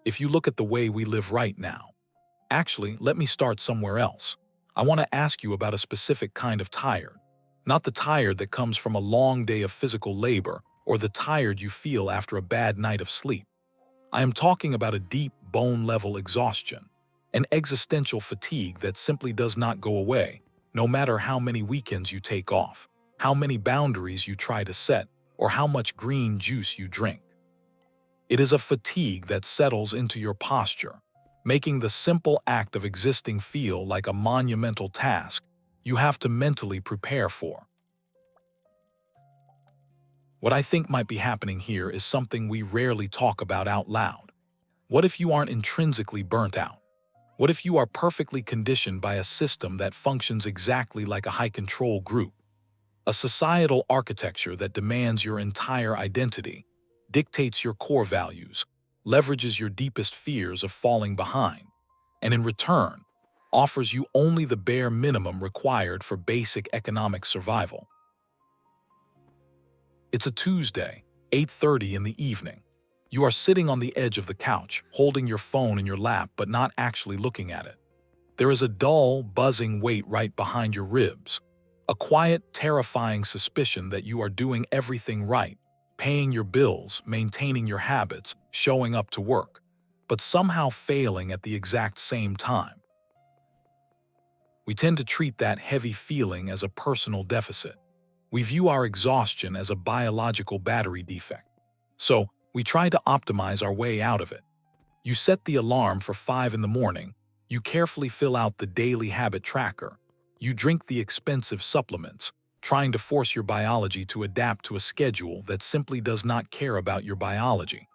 If you look at the way we live right now, actually, let me start somewhere else. I want to ask you about a specific kind of tired. Not the tired that comes from a long day of physical labor or the tired you feel after a bad night of sleep. I am talking about a deep, bone-level exhaustion, an existential fatigue that simply does not go away, no matter how many weekends you take off, how many boundaries you try to set, or how much green juice you drink. It is a fatigue that settles into your posture, making the simple act of existing feel like a monumental task you have to mentally prepare for. What I think might be happening here is something we rarely talk about out loud. What if you aren't intrinsically burnt out? What if you are perfectly conditioned by a system that functions exactly like a high-control group? A societal architecture that demands your entire identity, dictates your core values, leverages your deepest fears of falling behind, and in return, offers you only the bare minimum required for basic economic survival. It's a Tuesday, 8:30 in the evening. You are sitting on the edge of the couch, holding your phone in your lap but not actually looking at it. There is a dull, buzzing weight right behind your ribs, a quiet, terrifying suspicion that you are doing everything right, paying your bills, maintaining your habits, showing up to work, but somehow failing at the exact same time. We tend to treat that heavy feeling as a personal deficit. We view our exhaustion as a biological battery defect. So, we try to optimize our way out of it. You set the alarm for 5 in the morning, you carefully fill out the daily habit tracker, you drink the expensive supplements, trying to force your biology to adapt to a schedule that simply does not care about your biology.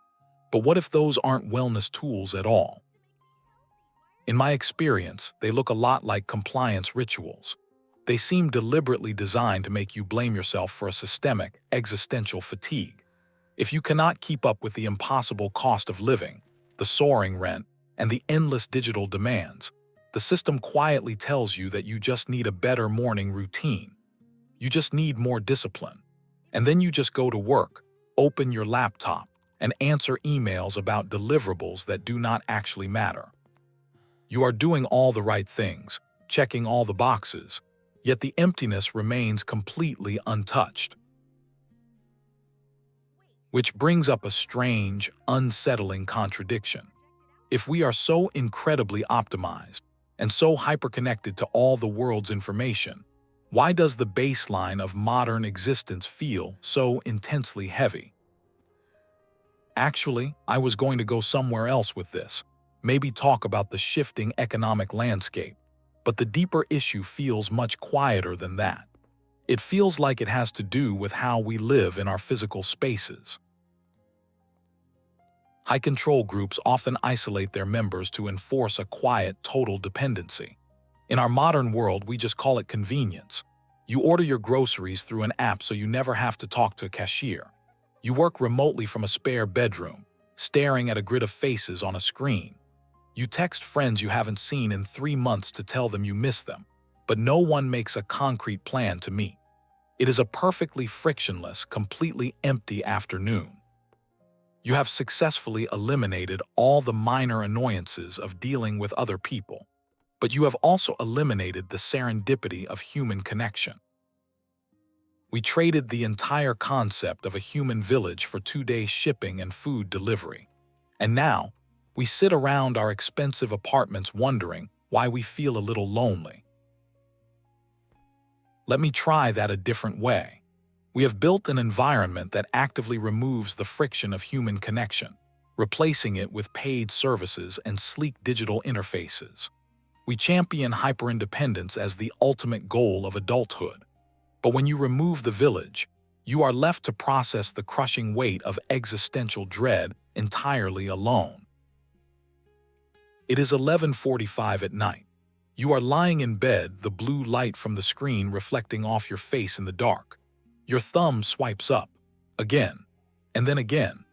But what if those aren't wellness tools at all? In my experience, they look a lot like compliance rituals. They seem deliberately designed to make you blame yourself for a systemic, existential fatigue. If you cannot keep up with the impossible cost of living, the soaring rent, and the endless digital demands, the system quietly tells you that you just need a better morning routine. You just need more discipline. And then you just go to work, open your laptop, and answer emails about deliverables that do not actually matter. You are doing all the right things, checking all the boxes, yet the emptiness remains completely untouched. Which brings up a strange, unsettling contradiction. If we are so incredibly optimized and so hyperconnected to all the world's information, why does the baseline of modern existence feel so intensely heavy? Actually, I was going to go somewhere else with this, maybe talk about the shifting economic landscape, but the deeper issue feels much quieter than that. It feels like it has to do with how we live in our physical spaces. High-control groups often isolate their members to enforce a quiet, total dependency. In our modern world, we just call it convenience. You order your groceries through an app so you never have to talk to a cashier. You work remotely from a spare bedroom, staring at a grid of faces on a screen. You text friends you haven't seen in 3 months to tell them you miss them, but no one makes a concrete plan to meet. It is a perfectly frictionless, completely empty afternoon. You have successfully eliminated all the minor annoyances of dealing with other people, but you have also eliminated the serendipity of human connection. We traded the entire concept of a human village for 2-day shipping and food delivery. And now, we sit around our expensive apartments wondering why we feel a little lonely. Let me try that a different way. We have built an environment that actively removes the friction of human connection, replacing it with paid services and sleek digital interfaces. We champion hyperindependence as the ultimate goal of adulthood. But when you remove the village, you are left to process the crushing weight of existential dread entirely alone. It is 11:45 at night. You are lying in bed, the blue light from the screen reflecting off your face in the dark. Your thumb swipes up, again, and then again.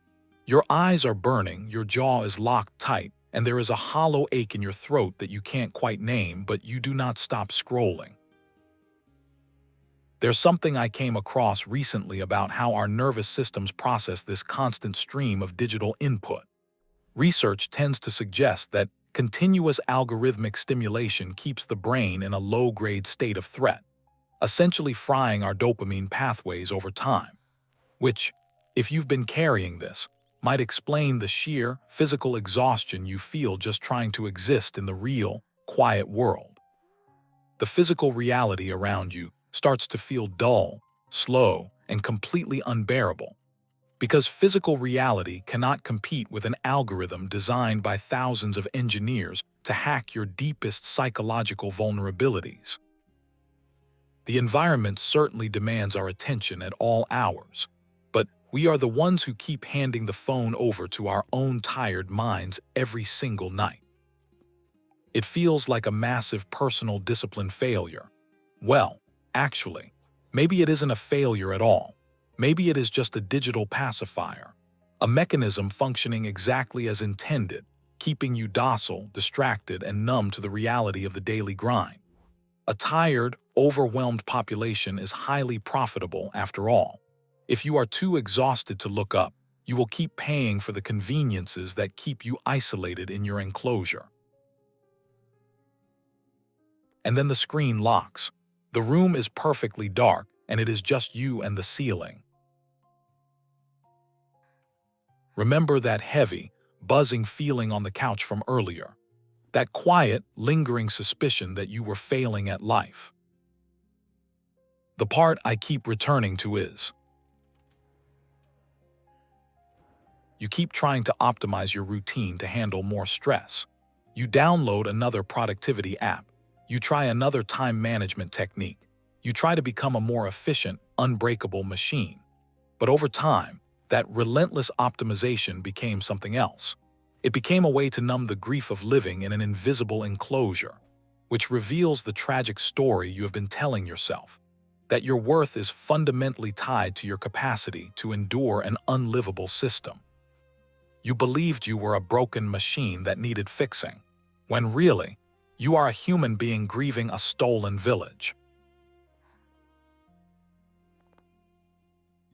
Your eyes are burning, your jaw is locked tight, and there is a hollow ache in your throat that you can't quite name, but you do not stop scrolling. There's something I came across recently about how our nervous systems process this constant stream of digital input. Research tends to suggest that continuous algorithmic stimulation keeps the brain in a low-grade state of threat, essentially frying our dopamine pathways over time, which, if you've been carrying this, might explain the sheer physical exhaustion you feel just trying to exist in the real, quiet world. The physical reality around you starts to feel dull, slow, and completely unbearable, because physical reality cannot compete with an algorithm designed by thousands of engineers to hack your deepest psychological vulnerabilities. The environment certainly demands our attention at all hours, but we are the ones who keep handing the phone over to our own tired minds every single night. It feels like a massive personal discipline failure. Well, actually, maybe it isn't a failure at all. Maybe it is just a digital pacifier, a mechanism functioning exactly as intended, keeping you docile, distracted, and numb to the reality of the daily grind. A tired, overwhelmed population is highly profitable after all. If you are too exhausted to look up, you will keep paying for the conveniences that keep you isolated in your enclosure. And then the screen locks. The room is perfectly dark, and it is just you and the ceiling. Remember that heavy, buzzing feeling on the couch from earlier? That quiet, lingering suspicion that you were failing at life? The part I keep returning to is, you keep trying to optimize your routine to handle more stress. You download another productivity app. You try another time management technique. You try to become a more efficient, unbreakable machine. But over time, that relentless optimization became something else. It became a way to numb the grief of living in an invisible enclosure, which reveals the tragic story you have been telling yourself, that your worth is fundamentally tied to your capacity to endure an unlivable system. You believed you were a broken machine that needed fixing, when really, you are a human being grieving a stolen village.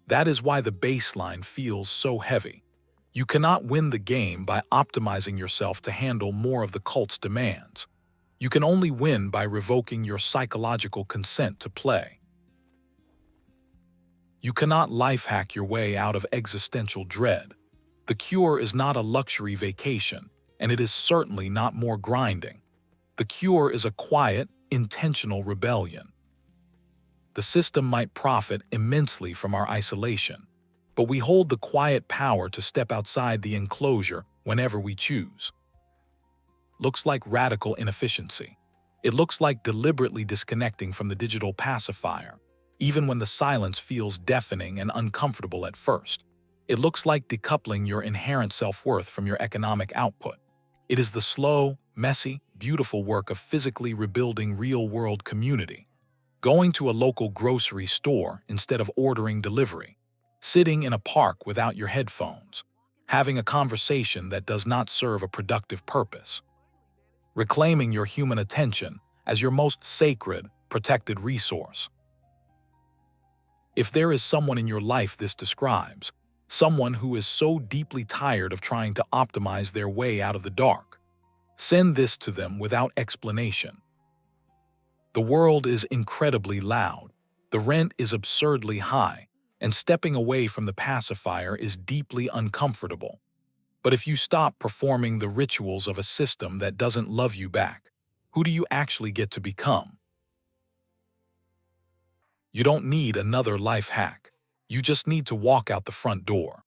That is why the baseline feels so heavy. You cannot win the game by optimizing yourself to handle more of the cult's demands. You can only win by revoking your psychological consent to play. You cannot life hack your way out of existential dread. The cure is not a luxury vacation, and it is certainly not more grinding. The cure is a quiet, intentional rebellion. The system might profit immensely from our isolation, but we hold the quiet power to step outside the enclosure whenever we choose. Looks like radical inefficiency. It looks like deliberately disconnecting from the digital pacifier, even when the silence feels deafening and uncomfortable at first. It looks like decoupling your inherent self-worth from your economic output. It is the slow, messy, beautiful work of physically rebuilding real-world community. Going to a local grocery store instead of ordering delivery. Sitting in a park without your headphones. Having a conversation that does not serve a productive purpose. Reclaiming your human attention as your most sacred, protected resource. If there is someone in your life this describes, someone who is so deeply tired of trying to optimize their way out of the dark, send this to them without explanation. The world is incredibly loud, the rent is absurdly high, and stepping away from the pacifier is deeply uncomfortable. But if you stop performing the rituals of a system that doesn't love you back, who do you actually get to become? You don't need another life hack. You just need to walk out the front door.